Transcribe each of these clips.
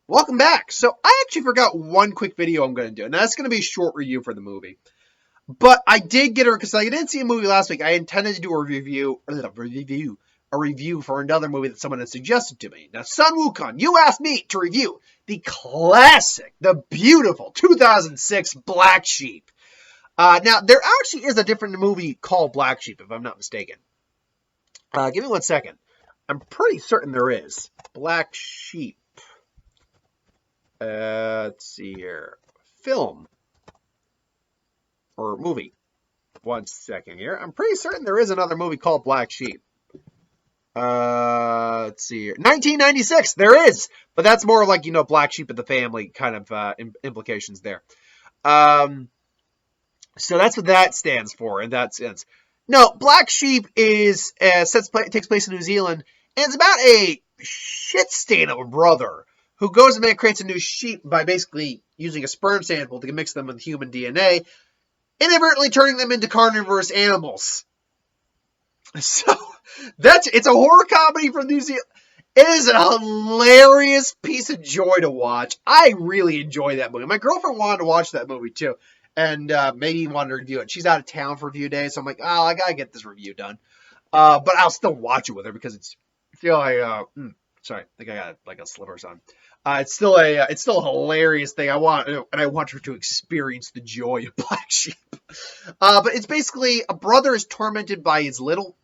Welcome back. So I actually forgot one quick video I'm going to do, and that's going to be a short review for the movie. But I did get her because I didn't see a movie last week. I intended to do a review for another movie that someone had suggested to me. Now, Sun Wukong, you asked me to review the classic, the beautiful 2006 Black Sheep. Now, there actually is a different movie called Black Sheep, if I'm not mistaken. Give me 1 second. I'm pretty certain there is. Black Sheep. Let's see here. Film. Or movie. 1 second here. I'm pretty certain there is another movie called Black Sheep. Let's see here. 1996. There is. But that's more like, Black Sheep of the Family kind of implications there. So that's what that stands for in that sense. No, Black Sheep is takes place in New Zealand, and it's about a shit stain of a brother who goes and creates a new sheep by basically using a sperm sample to mix them with human DNA, inadvertently turning them into carnivorous animals. So it's a horror comedy from New Zealand. It is a hilarious piece of joy to watch. I really enjoy that movie. My girlfriend wanted to watch that movie too, and maybe wanted to review it. She's out of town for a few days, so I'm like, I gotta get this review done. But I'll still watch it with her because it's still sorry, I think I got like a slivers on. It's still a hilarious thing. I want her to experience the joy of Black Sheep. But it's basically a brother is tormented by his little,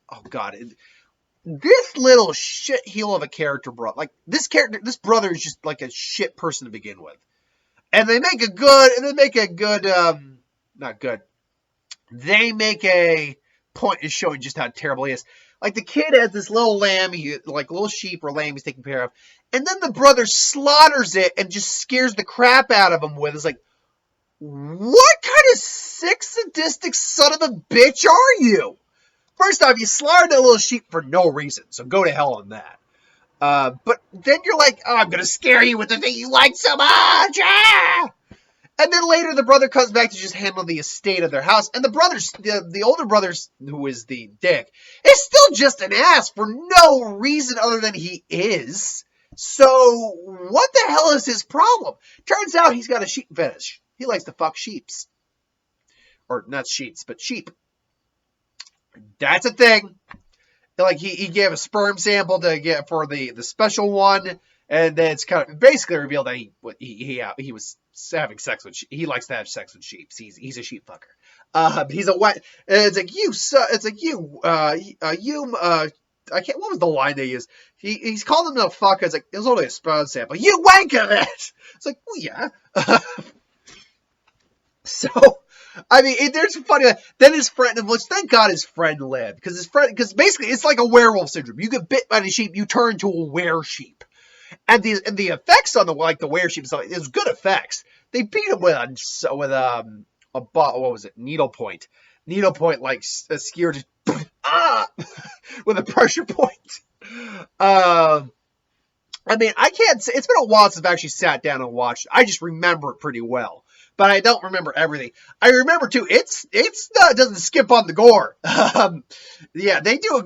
this little shit heel of a character, bro. Like this brother is just like a shit person to begin with. And they make a point of showing just how terrible he is. Like the kid has this little lamb, little sheep or lamb he's taking care of, and then the brother slaughters it and just scares the crap out of him with. It's like, what kind of sick, sadistic son of a bitch are you? First off, you slaughtered that little sheep for no reason, so go to hell on that. But then you're like, I'm gonna scare you with the thing you like so much. Ah! And then later, the brother comes back to just handle the estate of their house. And the older brother, who is the dick, is still just an ass for no reason other than he is. So, what the hell is his problem? Turns out he's got a sheep fetish. He likes to fuck sheeps. Or not sheets, but sheep. That's a thing. Like, he gave a sperm sample to get for the special one. And then it's kind of basically revealed that he was having sex with he likes to have sex with sheep. He's a sheep fucker. He's a white. It's like I can't. What was the line they used? He's called him a fucker. It's like it was only a sperm sample. You wanker it. It's like, well, yeah. So, I mean, there's funny. Then his friend, which thank God his friend lived, because basically it's like a werewolf syndrome. You get bit by a sheep, you turn into a were-sheep. And the effects on the were-sheep is good effects. They beat him with what was it? Needlepoint, like skewered with a pressure point. I mean, I can't say it's been a while since I've actually sat down and watched it. I just remember it pretty well, but I don't remember everything. I remember too. It doesn't skip on the gore. Yeah, they do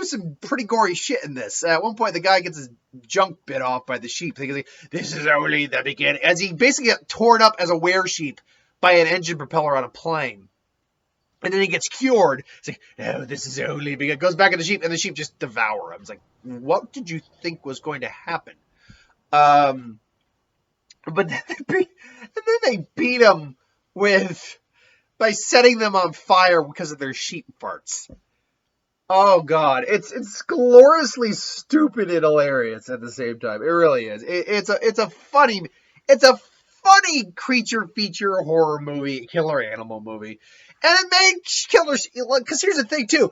some pretty gory shit in this. At one point, the guy gets his junk bit off by the sheep. Thinking, this is only the beginning. As he basically got torn up as a were-sheep by an engine propeller on a plane. And then he gets cured. It's like, no, this is only beginning. Goes back in the sheep, and the sheep just devour him. It's like, what did you think was going to happen? But then they beat him by setting them on fire because of their sheep farts. Oh God, it's gloriously stupid and hilarious at the same time. It really is. It's a funny creature feature horror movie, killer animal movie, and it made killers. Because here's the thing too,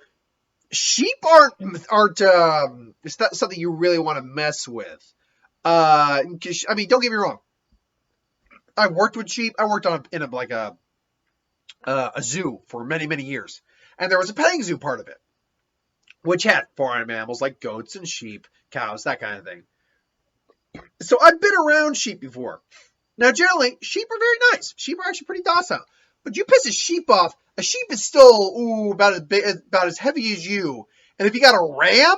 sheep aren't it's not something you really want to mess with. I mean, don't get me wrong. I worked with sheep. I worked in a zoo for many years, and there was a petting zoo part of it, which had farm animals like goats and sheep, cows, that kind of thing. So I've been around sheep before. Now, generally, sheep are very nice. Sheep are actually pretty docile. But you piss a sheep off, a sheep is still about as heavy as you. And if you got a ram,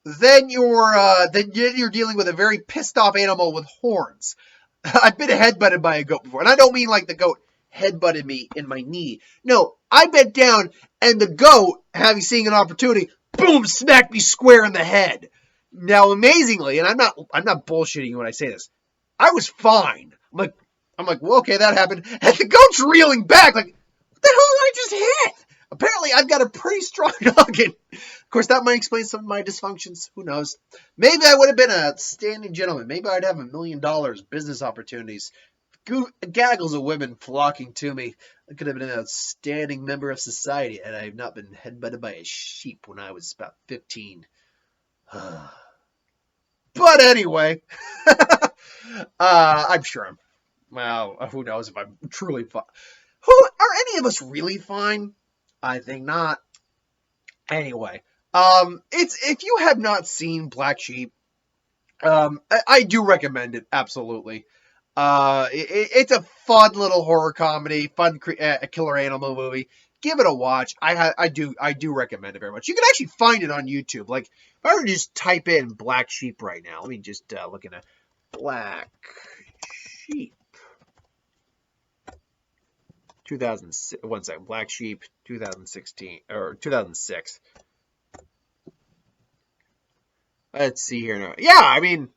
then you're dealing with a very pissed off animal with horns. I've been headbutted by a goat before, and I don't mean like the goat headbutted me in my knee. No, I bent down, and the goat, having seen an opportunity, boom, smacked me square in the head. Now, amazingly, and I'm not bullshitting you when I say this, I was fine. I'm like, well, okay, that happened, and the goat's reeling back, like, what the hell did I just hit? Apparently, I've got a pretty strong noggin. Of course, that might explain some of my dysfunctions. Who knows? Maybe I would have been a standing gentleman. Maybe I'd have $1 million, business opportunities, gaggles of women flocking to me. I could have been an outstanding member of society had I not been headbutted by a sheep when I was about 15. But anyway, I'm sure I'm. Well, who knows if I'm truly fine. Who are any of us really fine? I think not. Anyway, it's if you have not seen Black Sheep, I do recommend it absolutely. It's a fun little horror comedy, fun a killer animal movie. Give it a watch. I do recommend it very much. You can actually find it on YouTube. Like if I were to just type in Black Sheep right now, let me just look at Black Sheep. 2006. One second. Black Sheep 2016 or 2006. Let's see here now. Yeah, I mean,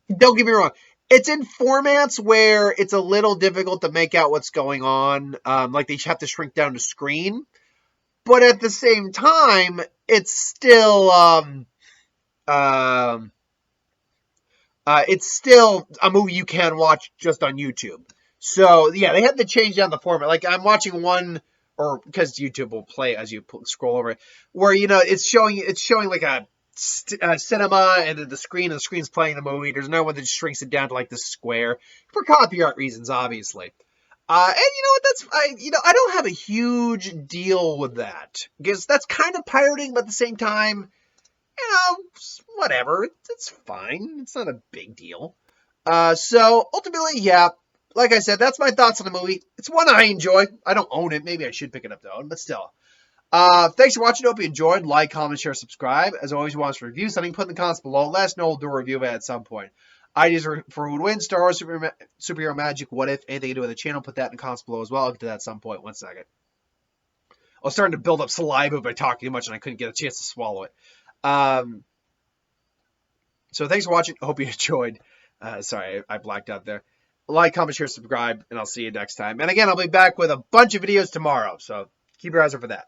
don't get me wrong. It's in formats where it's a little difficult to make out what's going on. Like they have to shrink down to screen, but at the same time, it's still it's still a movie you can watch just on YouTube. So yeah, they had to change down the format. Like I'm watching one, or because YouTube will play as you scroll over it, where it's showing like a cinema and then the screen's playing the movie. There's no one that just shrinks it down to like this square for copyright reasons, obviously. And you know what? I don't have a huge deal with that because that's kind of pirating, but at the same time, whatever. It's fine. It's not a big deal. So ultimately, yeah. Like I said, that's my thoughts on the movie. It's one I enjoy. I don't own it. Maybe I should pick it up to own, but still. Thanks for watching. Hope you enjoyed. Like, comment, share, subscribe. As always, you want us to review something, put in the comments below. Let us know. We'll do a review of it at some point. Ideas for who would win, Star Wars, superhero magic, what if, anything to do with the channel, put that in the comments below as well. I'll get to that at some point. 1 second. I was starting to build up saliva by talking too much and I couldn't get a chance to swallow it. So thanks for watching. I hope you enjoyed. Sorry, I blacked out there. Like, comment, share, subscribe, and I'll see you next time. And again, I'll be back with a bunch of videos tomorrow, so keep your eyes out for that.